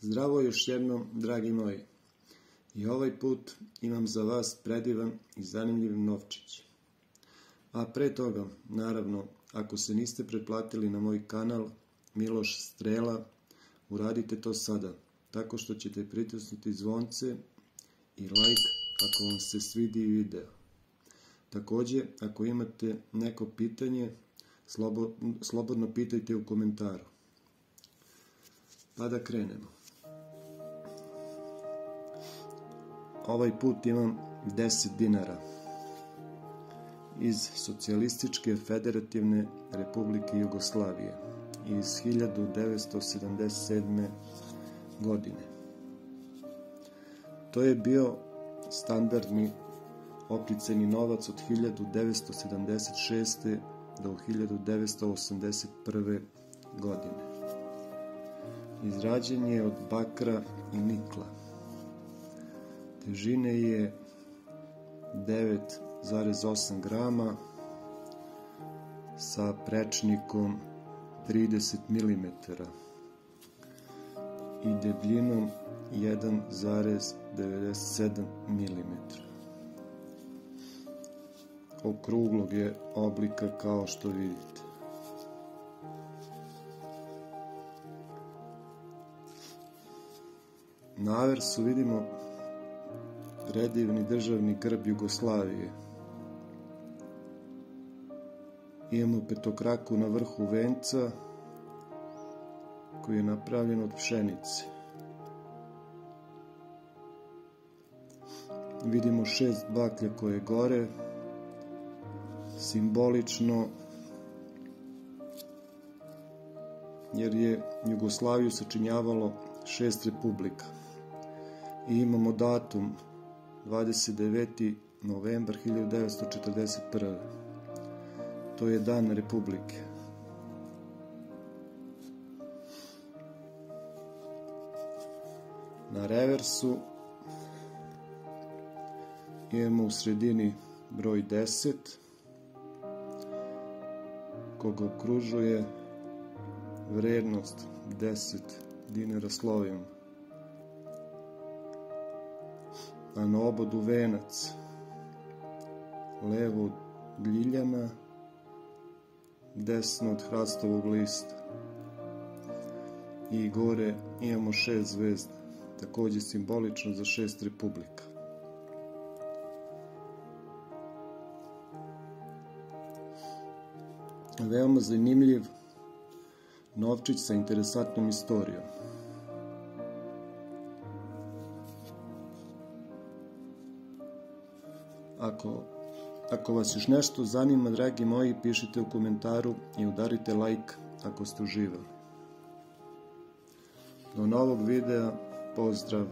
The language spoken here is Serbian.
Zdravo još jednom, dragi moji. I ovaj put imam za vas predivan i zanimljiv novčić. A pre toga, naravno, ako se niste pretplatili na moj kanal Miloš Strela, uradite to sada, tako što ćete pritisnuti zvonce i like ako vam se svidi video. Također, ako imate neko pitanje, slobodno pitajte u komentaru. Pa da krenemo. Ovaj put imam 10 dinara iz Socijalističke Federativne Republike Jugoslavije iz 1977. godine. To je bio standardni opticajni novac od 1976. do 1981. godine. Izrađen je od bakra i nikla. Težine je 9,8 grama sa prečnikom 30 mm i debljinom 1,97 mm. Okruglog je oblika kao što vidite. Na aversu vidimo predivni državni grb Jugoslavije. Imamo petokraku na vrhu venca koji je napravljen od pšenice. Vidimo 6 baklja koje gore, simbolično, jer je Jugoslaviju sačinjavalo 6 republika. I imamo datum 29. novembar 1941. To je dan Republike. Na reversu imamo u sredini broj 10, koga okružuje vrednost 10 dinara slovima. A na obodu venac, levo od ljiljana, desno od hrastovog lista. I gore imamo 6 zvezda, također simbolično za 6 republika. Veoma zanimljiv novčić sa interesantnom istorijom. Ako vas još nešto zanima, dragi moji, pišite u komentaru i udarite like ako ste uživali. Do novog videa, pozdrav!